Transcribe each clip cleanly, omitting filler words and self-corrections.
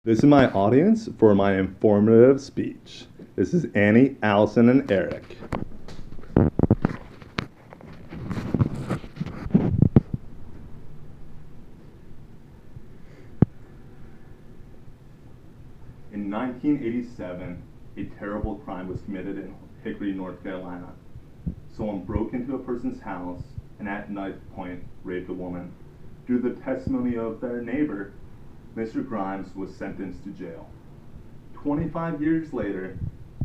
This is my audience for my informative speech. This is Annie, Allison, and Eric. In 1987, a terrible crime was committed in Hickory, North Carolina. Someone broke into a person's house and at knife point raped a woman. Through the testimony of their neighbor, Mr. Grimes was sentenced to jail. 25 years later,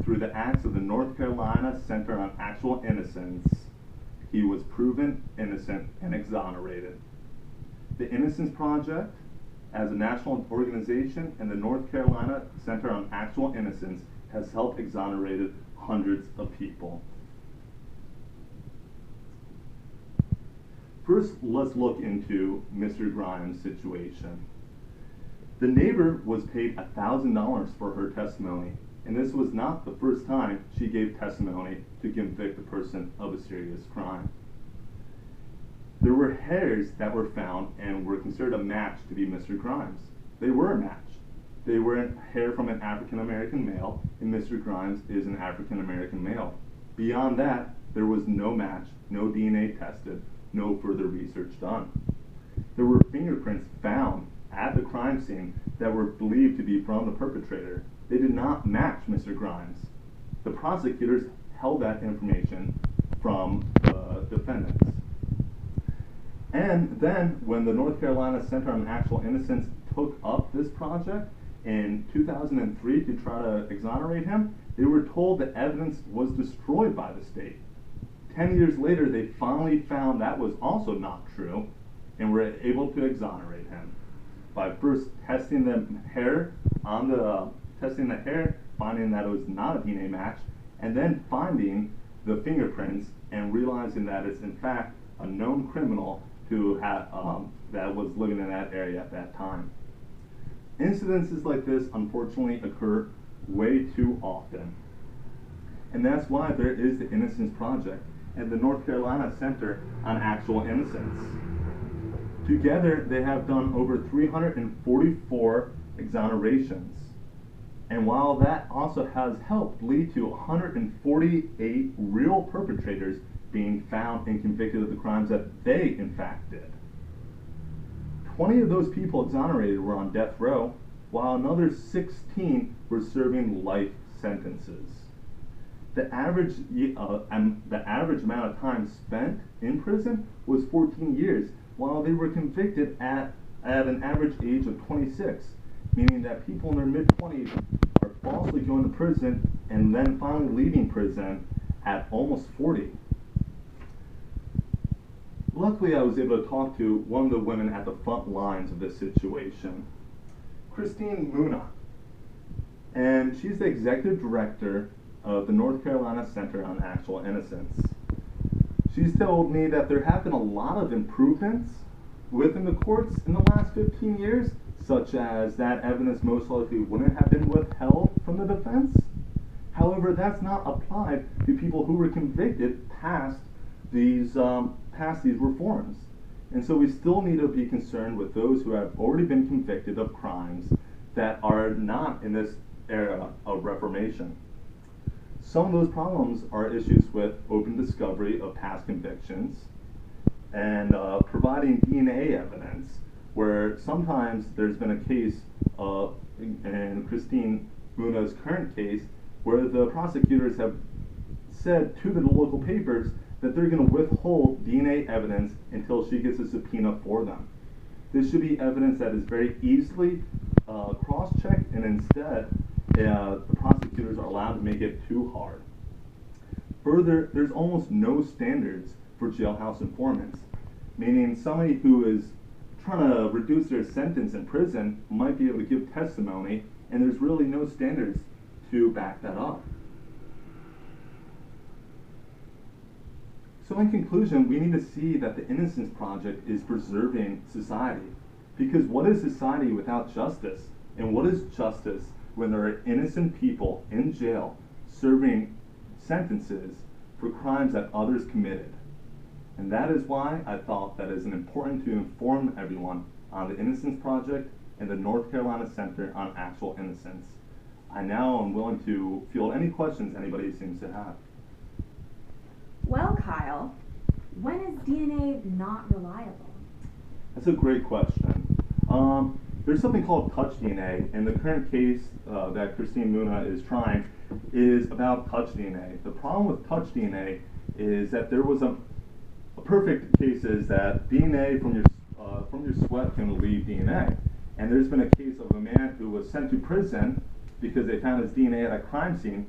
through the acts of the North Carolina Center on Actual Innocence, he was proven innocent and exonerated. The Innocence Project, as a national organization, and the North Carolina Center on Actual Innocence has helped exonerate hundreds of people. First, let's look into Mr. Grimes' situation. The neighbor was paid $1,000 for her testimony, and this was not the first time she gave testimony to convict a person of a serious crime. There were hairs that were found and were considered a match to be Mr. Grimes. They were a match. They were hair from an African American male, and Mr. Grimes is an African American male. Beyond that, there was no match, no DNA tested, no further research done. There were fingerprints found at the crime scene that were believed to be from the perpetrator. They did not match Mr. Grimes. The prosecutors held that information from the defendants. And then, when the North Carolina Center on Actual Innocence took up this project in 2003 to try to exonerate him, they were told that evidence was destroyed by the state. 10 years later, they finally found that was also not true and were able to exonerate him by first testing the hair, finding that it was not a DNA match, and then finding the fingerprints and realizing that it's in fact a known criminal who had that was living in that area at that time. Incidences like this unfortunately occur way too often, and that's why there is the Innocence Project and the North Carolina Center on Actual Innocence. Together, they have done over 344 exonerations. And while that also has helped lead to 148 real perpetrators being found and convicted of the crimes that they, in fact, did. 20 of those people exonerated were on death row, while another 16 were serving life sentences. The average amount of time spent in prison was 14 years, while they were convicted at an average age of 26, meaning that people in their mid-20s are falsely going to prison and then finally leaving prison at almost 40. Luckily, I was able to talk to one of the women at the front lines of this situation, Christine Muna, and she's the executive director of the North Carolina Center on Actual Innocence. She's told me that there have been a lot of improvements within the courts in the last 15 years, such as that evidence most likely wouldn't have been withheld from the defense. However, that's not applied to people who were convicted past these reforms. And so we still need to be concerned with those who have already been convicted of crimes that are not in this era of reformation. Some of those problems are issues with open discovery of past convictions and providing DNA evidence, where sometimes there's been a case in Christine Muna's current case where the prosecutors have said to the local papers that they're going to withhold DNA evidence until she gets a subpoena for them. This should be evidence that is very easily cross-checked, and instead the prosecutors are allowed to make it too hard. Further, there's almost no standards for jailhouse informants, meaning somebody who is trying to reduce their sentence in prison might be able to give testimony, and there's really no standards to back that up. So in conclusion, we need to see that the Innocence Project is preserving society. Because what is society without justice? And what is justice when there are innocent people in jail serving sentences for crimes that others committed? And that is why I thought that it is important to inform everyone on the Innocence Project in the North Carolina Center on Actual Innocence. I now am willing to field any questions anybody seems to have. Well, Kyle, when is DNA not reliable? That's a great question. There's something called touch DNA, and the current case that Christine Muna is trying is about touch DNA. The problem with touch DNA is that there was a perfect case is that DNA from your sweat can leave DNA. And there's been a case of a man who was sent to prison because they found his DNA at a crime scene.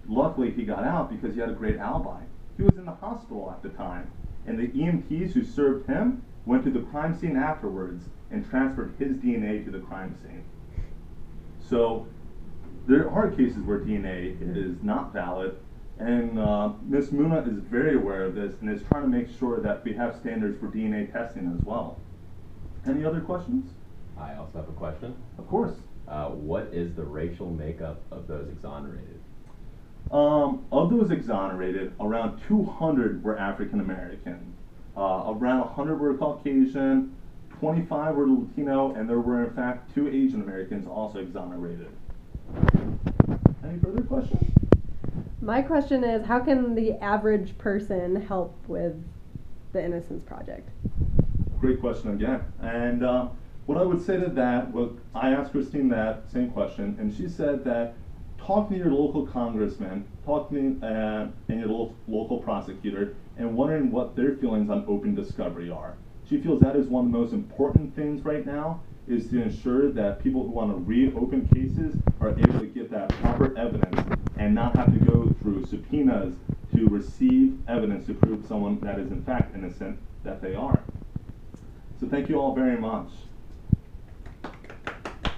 Luckily, he got out because he had a great alibi. He was in the hospital at the time, and the EMTs who served him went to the crime scene afterwards and transferred his DNA to the crime scene. So there are cases where DNA is not valid, and Ms. Muna is very aware of this and is trying to make sure that we have standards for DNA testing as well. Any other questions? I also have a question. Of course. What is the racial makeup of those exonerated? Of those exonerated, around 200 were African American. Around 100 were Caucasian, 25 were Latino, and there were in fact 2 Asian Americans also exonerated. Any further questions? My question is, how can the average person help with the Innocence Project? Great question again. And what I would say to that, I asked Christine that same question, and she said that talk to your local congressman, talk to and your local prosecutor, and wondering what their feelings on open discovery are. She feels that is one of the most important things right now, is to ensure that people who want to reopen cases are able to get that proper evidence and not have to go through subpoenas to receive evidence to prove someone that is in fact innocent that they are. So thank you all very much.